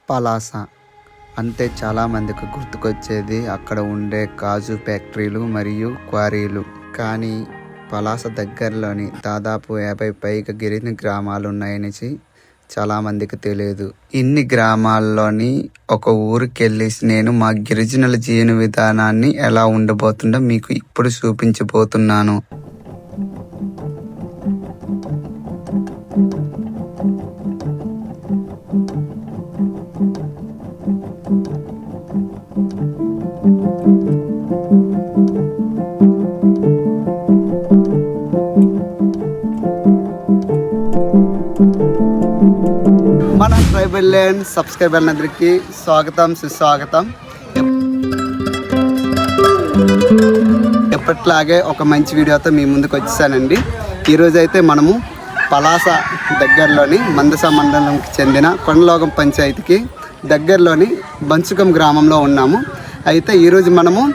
పలాస అంటే చాలామందికి గుర్తుకొచ్చేది అక్కడ ఉండే కాజు ఫ్యాక్టరీలు మరియు క్వారీలు. కానీ పలాస దగ్గరలోని దాదాపు 50 పైగా గిరిజన గ్రామాలు ఉన్నాయనేసి చాలామందికి తెలియదు. ఇన్ని గ్రామాల్లోని ఒక ఊరికెళ్ళి నేను మా గిరిజనుల జీవన విధానాన్ని ఎలా ఉండబోతుందో మీకు ఇప్పుడు చూపించబోతున్నాను. మన ట్రైబల్ ల్యాండ్ సబ్స్క్రైబర్లందరికీ స్వాగతం, సుస్వాగతం. ఎప్పట్లాగే ఒక మంచి వీడియోతో మీ ముందుకు వచ్చేసానండి. ఈరోజు అయితే మనము పలాస దగ్గరలోని మందస మండలంకి చెందిన కొండలోగం పంచాయతీకి దగ్గరలోని బంచుకం గ్రామంలో ఉన్నాము. అయితే ఈరోజు మనము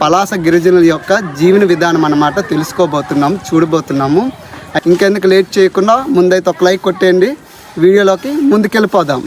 పలాస గిరిజనుల యొక్క జీవన విధానం అన్నమాట తెలుసుకోబోతున్నాము, చూడబోతున్నాము. ఇంకెందుకు లేట్ చేయకుండా ముందైతే ఒక లైక్ కొట్టేయండి. వీడియోలోకి ముందుకెళ్ళిపోదాం.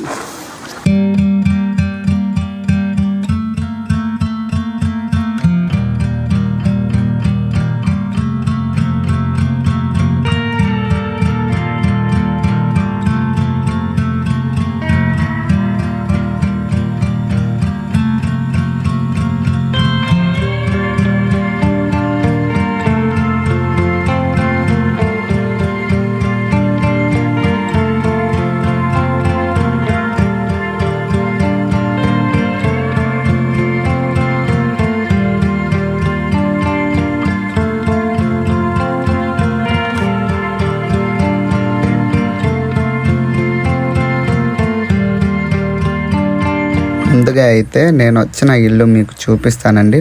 ముందుగా అయితే నేను వచ్చిన ఇల్లు మీకు చూపిస్తానండి.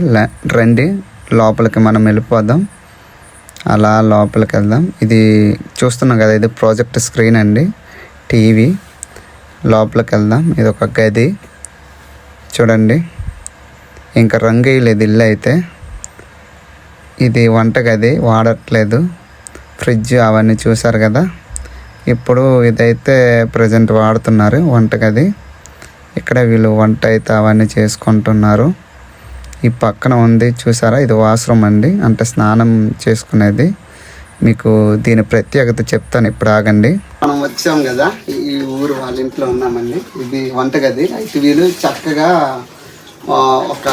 రండి లోపలికి మనం వెళ్ళిపోదాం. అలా లోపలికి వెళ్దాం. ఇది చూస్తున్నాం కదా, ఇది ప్రాజెక్ట్ స్క్రీన్ అండి, టీవీ. లోపలికి వెళ్దాం. ఇది ఒక గది చూడండి. ఇంకా రంగు వేయలేదు ఇల్లు అయితే. ఇది వంటగది, వాడట్లేదు. ఫ్రిడ్జ్ అవన్నీ చూసారు కదా. ఇప్పుడు ఇదైతే ప్రజెంట్ వాడుతున్నారు వంటగది. ఇక్కడ వీళ్ళు వంట అయితే అవన్నీ చేసుకుంటున్నారు. ఈ పక్కన ఉంది చూసారా, ఇది వాష్రూమ్ అండి, అంటే స్నానం చేసుకునేది. మీకు దీని ప్రత్యేకత చెప్తాను, ఇప్పుడు ఆగండి. మనం వచ్చాం కదా, ఈ ఊరు వాళ్ళ ఇంట్లో ఉన్నామండి. ఇది వంటగది. అయితే వీళ్ళు చక్కగా ఒక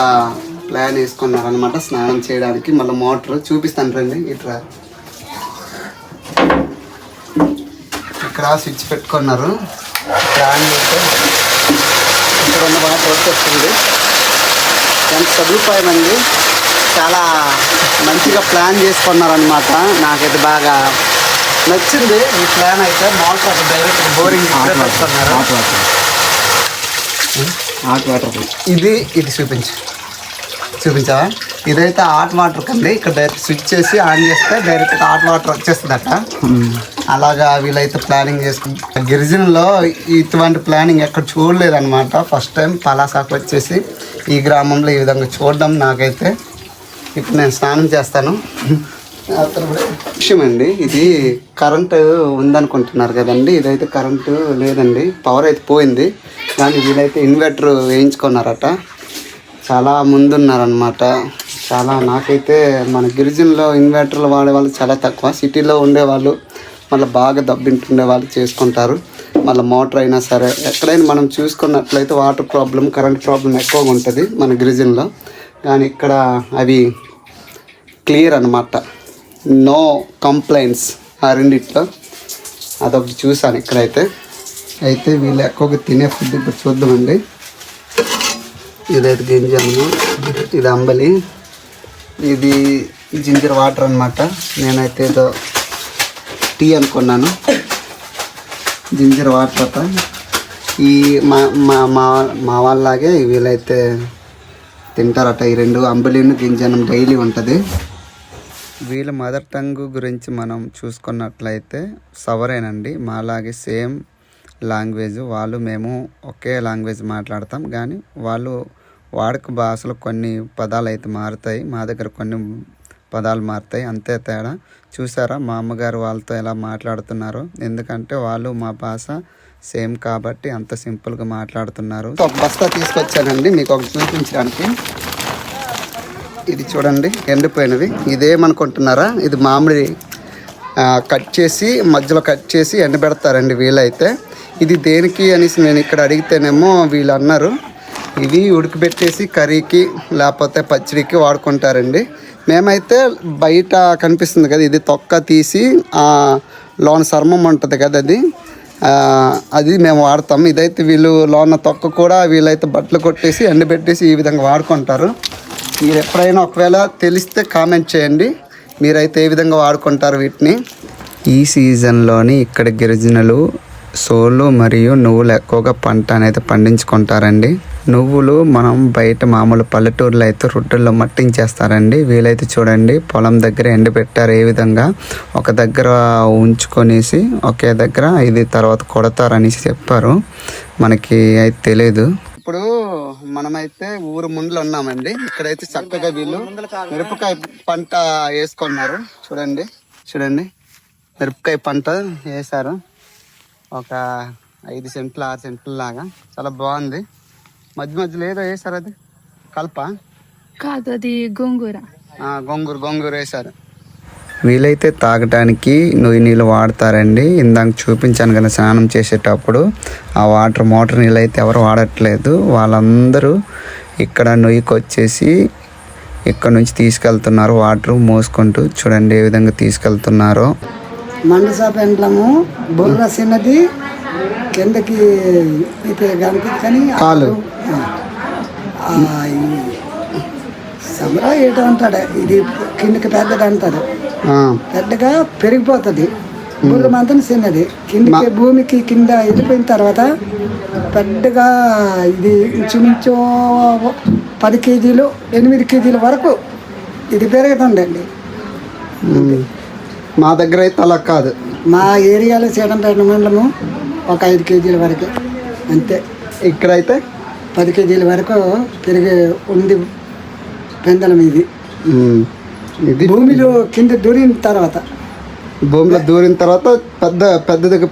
ప్లాన్ వేసుకున్నారు అనమాట స్నానం చేయడానికి. మళ్ళీ మోటార్ చూపిస్తాను రండి. ఇట్లా ఇక్కడ స్విచ్ పెట్టుకున్నారు. ప్లాన్ అయితే ఇక్కడ ఉన్న వాటర్ వచ్చేస్తుంది. ఎంత సదుపాయం అండి, చాలా మంచిగా ప్లాన్ చేసుకున్నారనమాట. నాకైతే బాగా నచ్చింది ఈ ప్లాన్ అయితే. మోటార్ డైరెక్ట్ బోరింగ్ పెట్టుకున్నారు. ఇది చూపించావా? ఇదైతే హాట్ వాటర్ కండి. ఇక్కడ డైరెక్ట్ స్విచ్ చేసి ఆన్ చేస్తే డైరెక్ట్ హాట్ వాటర్ వచ్చేస్తుందట. అలాగా వీళ్ళైతే ప్లానింగ్ చేసుకుంటారు. గిరిజనులో ఇటువంటి ప్లానింగ్ ఎక్కడ చూడలేదన్నమాట. ఫస్ట్ టైం పలాసాకు వచ్చేసి ఈ గ్రామంలో ఈ విధంగా చూడడం నాకైతే. ఇప్పుడు నేను స్నానం చేస్తాను. విషయం అండి, ఇది కరెంటు ఉందనుకుంటున్నారు కదండి. ఇదైతే కరెంటు లేదండి, పవర్ అయితే పోయింది. కానీ వీళ్ళైతే ఇన్వర్టర్ వేయించుకున్నారట. చాలా ముందున్నారనమాట. చాలా నాకైతే మన గిరిజనులో ఇన్వర్టర్లు వాడే వాళ్ళు చాలా తక్కువ. సిటీలో ఉండేవాళ్ళు మళ్ళీ బాగా దబ్బింటుండే వాళ్ళు చేసుకుంటారు. మళ్ళీ మోటార్ అయినా సరే ఎక్కడైనా మనం చూసుకున్నట్లయితే వాటర్ ప్రాబ్లం, కరెంట్ ప్రాబ్లం ఎక్కువగా ఉంటుంది మన గిరిజనులో. కానీ ఇక్కడ అవి క్లియర్ అనమాట, నో కంప్లైంట్స్ ఆ రెండిట్లో. అదొకటి చూసాను ఇక్కడైతే. అయితే వీళ్ళు ఎక్కువగా తినే ఫుడ్ ఇప్పుడు చూద్దామండి. ఇదైతే గింజలు, ఇది అంబలి, ఇది జింజర్ వాటర్ అనమాట. నేనైతే ఏదో టీ అనుకున్నాను, జింజర్ వాటర్ అట. ఈ మా వాళ్ళలాగే వీళ్ళైతే తింటారట. ఈ రెండు అంబలిను గింజనం డైలీ ఉంటుంది. వీళ్ళ మదర్ టంగ్ గురించి మనం చూసుకున్నట్లయితే సవరేనండి. మాలాగే సేమ్ లాంగ్వేజ్. వాళ్ళు మేము ఒకే లాంగ్వేజ్ మాట్లాడతాం, కానీ వాళ్ళు వాడుక భాషలో కొన్ని పదాలు అయితే మారుతాయి, మా దగ్గర కొన్ని పదాలు మారుతాయి, అంతే తేడా. చూసారా మా అమ్మగారు వాళ్ళతో ఎలా మాట్లాడుతున్నారు? ఎందుకంటే వాళ్ళు మా భాష సేమ్ కాబట్టి అంత సింపుల్గా మాట్లాడుతున్నారు. ఒక బస్తా తీసుకొచ్చానండి మీకు ఒకటి చూపించడానికి. ఇది చూడండి ఎండిపోయినవి. ఇదేమనుకుంటున్నారా, ఇది మామిడి కట్ చేసి మధ్యలో కట్ చేసి ఎండబెడతారండి వీలైతే. ఇది దేనికి అనేసి నేను ఇక్కడ అడిగితేనేమో వీళ్ళు అన్నారు ఇవి ఉడకబెట్టేసి కర్రీకి లేకపోతే పచ్చడికి వాడుకుంటారండి. మేమైతే బయట కనిపిస్తుంది కదా ఇది తొక్క తీసి లోన చర్మం ఉంటుంది కదా అది మేము వాడతాం. ఇదైతే వీళ్ళు లోన తొక్క కూడా వీళ్ళైతే బట్టలు కొట్టేసి ఎండబెట్టేసి ఈ విధంగా వాడుకుంటారు. మీరు ఎప్పుడైనా ఒకవేళ తెలిస్తే కామెంట్ చేయండి, మీరైతే ఏ విధంగా వాడుకుంటారు వీటిని. ఈ సీజన్లోని ఇక్కడ గిరిజనులు సోలు మరియు నువ్వులు ఎక్కువగా పంట అనేది పండించుకుంటారండి. నువ్వులు మనం బయట మామూలు పల్లెటూరులో అయితే రొట్టెల్లో మట్టించేస్తారండి. వీలైతే చూడండి పొలం దగ్గర ఎండబెట్టారు ఏ విధంగా, ఒక దగ్గర ఉంచుకొనేసి ఒకే దగ్గర ఇది తర్వాత కొడతారనేసి చెప్పారు. మనకి అయితే తెలియదు. ఇప్పుడు మనమైతే ఊరు ముందులో ఉన్నామండి. ఇక్కడైతే చక్కగా వీళ్ళు మిరపకాయ పంట వేసుకున్నారు. చూడండి చూడండి మిరపకాయ పంట వేశారు. ఒక 5 సెంట్లు 6 సెంట్లు లాగా చాలా బాగుంది. మధ్య మధ్యలో ఏదో వేసారు, అది కలప కాదు, అది గోంగూర. గోంగూర వేశారు. వీలైతే తాగడానికి నువ్వు నీళ్ళు వాడతారండి. ఇందాక చూపించాను కదా స్నానం చేసేటప్పుడు ఆ మోటార్ నీళ్ళు అయితే ఎవరు వాడట్లేదు. వాళ్ళందరూ ఇక్కడ నుయ్యికి వచ్చేసి ఇక్కడ నుంచి తీసుకెళ్తున్నారు వాటర్ మోసుకుంటూ. చూడండి ఏ విధంగా తీసుకెళ్తున్నారో. మండసా పెండ్లము బుర్ర చిన్నది కిందకి కనిపించని కాలు సమరా ఏటో అంటాడు. ఇది కిందకి పెద్దది అంటారు, పెద్దగా పెరిగిపోతుంది. బుర్ర మాత్రం చిన్నది. కిందకి భూమికి కింద వెళ్ళిపోయిన తర్వాత పెద్దగా ఇది ఇంచుమించు 10 కేజీలు 8 కేజీల వరకు ఇది పెరుగుతుందండి. మా దగ్గర అయితే అలా కాదు. మా ఏరియాలో సీతంపేట మండలము ఒక 5 కేజీల వరకు అంతే. ఇక్కడైతే 10 కేజీల వరకు పెరిగి ఉంది పెందలం. ఇది భూమిలో కింద దూరిన తర్వాత పెద్దగా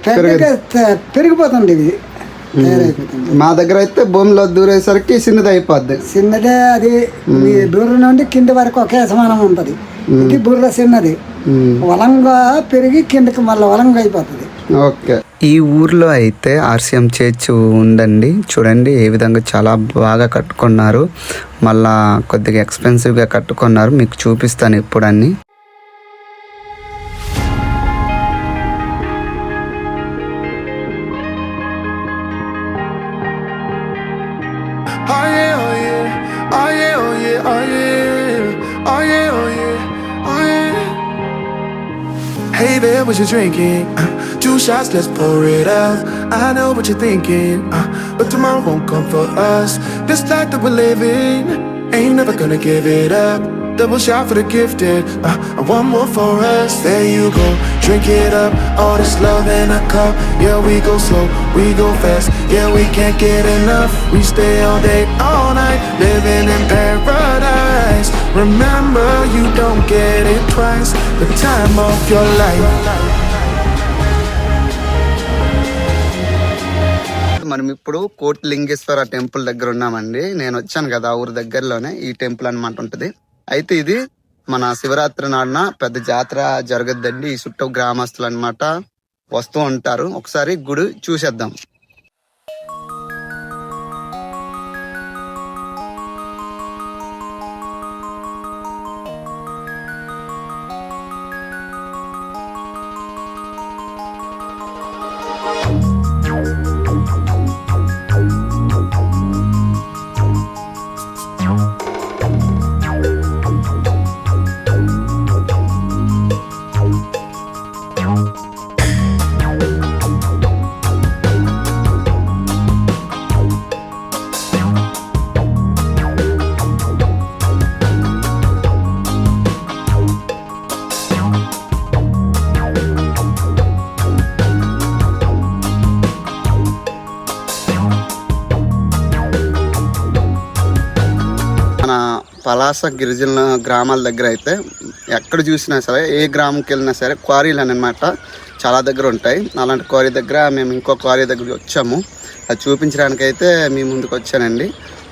పెరిగిపోతుంది. ఇది మా దగ్గర అయితే భూమిలో దూరేసరికి చిన్నది అయిపోద్ది. చిన్నదే అది దూరం నుండి కింద వరకు ఒకే సమానం ఉంటుంది. ఇది బుర్ర చిన్నది వలంగా పెరిగి కిందకి మళ్ళీ వలంగా అయిపోతుంది. ఓకే. ఈ ఊర్లో అయితే ఆర్సీఎం చర్చ్ ఉందండి. చూడండి ఏ విధంగా చాలా బాగా కట్టుకున్నారు. మళ్ళా కొద్దిగా ఎక్స్పెన్సివ్గా కట్టుకున్నారు. మీకు చూపిస్తాను ఇప్పుడు అన్ని. Hey there, what you drinking? 2 shots, let's pour it out. I know what you're thinking, but tomorrow won't come for us. This life that we're living, ain't never gonna give it up. Double shot for the gifted, and one more for us. There you go, drink it up. All this love in a cup. Yeah, we go slow, we go fast. Yeah, we can't get enough. We stay all day, all night, living in paradise. Remember, you don't get it twice. The time of your life. మనం ఇప్పుడు Kotilingeswara temple దగ్గర ఉన్నామండి. నేను వచ్చాను కదా ఊరు దగ్గరలోనే ఈ టెంపుల్ అనమాట ఉంటుంది. అయితే ఇది మన శివరాత్రి నాడున పెద్ద జాతర జరగద్దండి. ఈ చుట్టూ గ్రామస్తులు అనమాట వస్తూ ఉంటారు. ఒకసారి గుడి చూసేద్దాం. పలాస గిరిజన గ్రామాల దగ్గర అయితే ఎక్కడ చూసినా సరే, ఏ గ్రామంకి వెళ్ళినా సరే క్వారీలు అనమాట. చాలా దగ్గర ఉంటాయి. అలాంటి క్వారీ దగ్గర మేము ఇంకో క్వారీ దగ్గర వచ్చాము. అది చూపించడానికైతే మీ ముందుకు వచ్చానండి.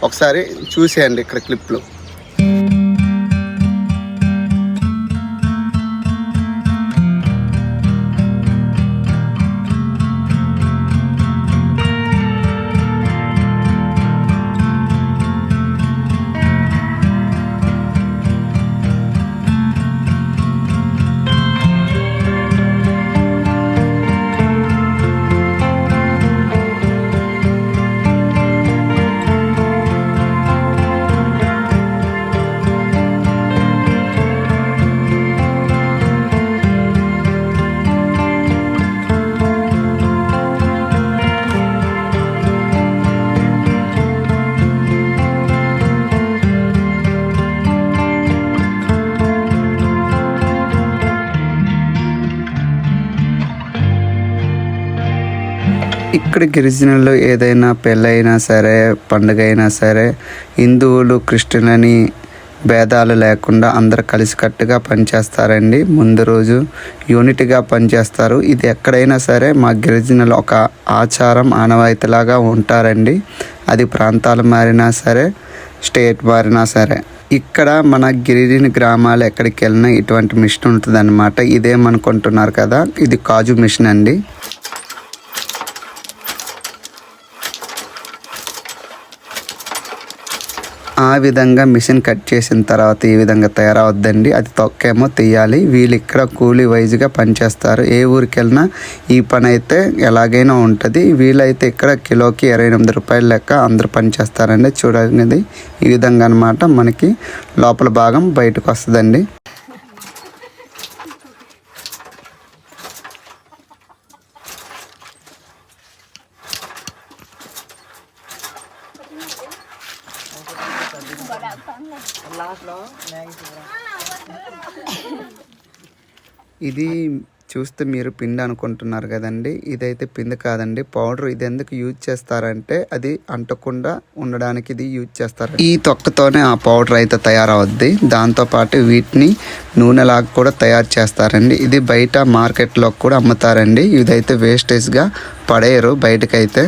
ఒకసారి చూసేయండి ఇక్కడ క్లిప్లు. ఇక్కడ గిరిజనులు ఏదైనా పెళ్ళైనా సరే, పండుగ అయినా సరే, హిందువులు క్రిస్టియన్లని భేదాలు లేకుండా అందరు కలిసికట్టుగా పనిచేస్తారండి. ముందు రోజు యూనిట్గా పనిచేస్తారు. ఇది ఎక్కడైనా సరే మా గిరిజనులు ఒక ఆచారం, ఆనవాయితీలాగా ఉంటారండి. అది ప్రాంతాలు మారినా సరే, స్టేట్ మారినా సరే. ఇక్కడ మన గిరిజన గ్రామాలు ఎక్కడికి వెళ్ళినా ఇటువంటి మిషన్ ఉంటుంది అన్నమాట. ఇదేమనుకుంటున్నారు కదా, ఇది కాజు మిషన్ అండి. ఆ విధంగా మిషన్ కట్ చేసిన తర్వాత ఈ విధంగా తయారవద్దండి. అది తొక్కేమో తీయాలి. వీళ్ళు ఇక్కడ కూలీ వైజ్గా పనిచేస్తారు. ఏ ఊరికి వెళ్ళినా ఈ పని అయితే ఎలాగైనా ఉంటుంది. వీళ్ళైతే ఇక్కడ కిలోకి 28 రూపాయలు లెక్క అందరూ పనిచేస్తారండి. చూడండి ఈ విధంగా అన్నమాట. మనకి లోపల భాగం బయటకు వస్తుందండి. ఇది చూస్తే మీరు పిండి అనుకుంటున్నారు కదండి. ఇదైతే పిండి కాదండి, పౌడర్. ఇది ఎందుకు యూజ్ చేస్తారంటే అది అంటకుండా ఉండడానికి ఇది యూజ్ చేస్తారు. ఈ తొక్కతోనే ఆ పౌడర్ అయితే తయారవుద్ది. దాంతోపాటు వీటిని నూనెలాగా కూడా తయారు చేస్తారండి. ఇది బయట మార్కెట్లో కూడా అమ్ముతారండి. ఇదైతే వేస్టేజ్గా పడేయరు బయటకైతే.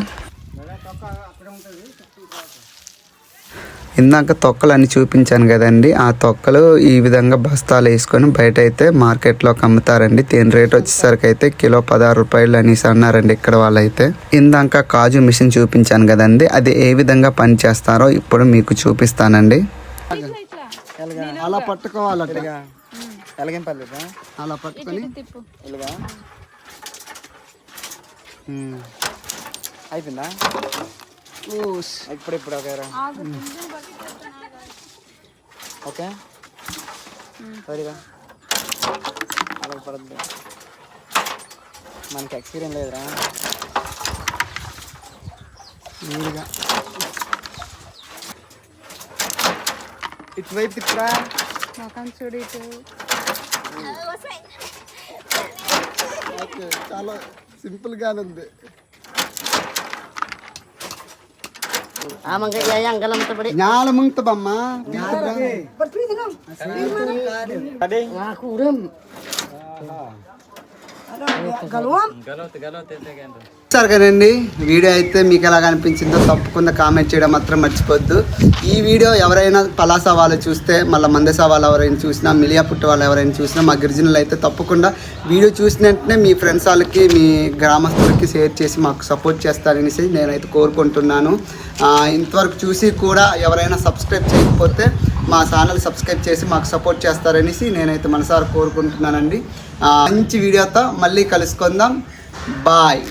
ఇందాక తొక్కలు అన్ని చూపించాను కదండి. ఆ తొక్కలు ఈ విధంగా బస్తాలు వేసుకొని బయట అయితే మార్కెట్లోకి అమ్ముతారండి. దీని రేట్ వచ్చేసరికి అయితే కిలో 16 రూపాయలు అనేసి అన్నారండి ఇక్కడ వాళ్ళైతే. ఇందాక కాజు మిషన్ చూపించాను కదండి, అది ఏ విధంగా పని చేస్తారో ఇప్పుడు మీకు చూపిస్తానండి. అలా పట్టుకోవాలట, అలా పట్టుకొని అయిపోయిందా ఇప్పుడు ఓకే సరిగా అలా పడద్దు. మనకి ఎక్స్పీరియన్స్ లేదురా. నీరుగా ఇటువైపు తిప్పురా. ఓకే, చాలా సింపుల్గానే ఉంది. సరే కదండి, వీడియో అయితే మీకు ఎలా అనిపించిందో తప్పకుండా కామెంట్ చేయడం మాత్రం మర్చిపోద్దు. ఈ వీడియో ఎవరైనా పలాస వాళ్ళు చూస్తే, మళ్ళీ మందస వాళ్ళు ఎవరైనా చూసినా, మిలియాపుట్ట వాళ్ళు ఎవరైనా చూసినా, మా గిరిజనులు అయితే తప్పకుండా వీడియో చూసిన వెంటనే మీ ఫ్రెండ్స్ వాళ్ళకి, మీ గ్రామస్తులకి షేర్ చేసి మాకు సపోర్ట్ చేస్తారనేసి నేనైతే కోరుకుంటున్నాను. ఇంతవరకు చూసి కూడా ఎవరైనా సబ్స్క్రైబ్ చేయకపోతే మా ఛానల్ సబ్స్క్రైబ్ చేసి మాకు సపోర్ట్ చేస్తారనేసి నేనైతే మనసారా కోరుకుంటున్నానండి. మంచి వీడియోతో మళ్ళీ కలుసుకుందాం. బాయ్.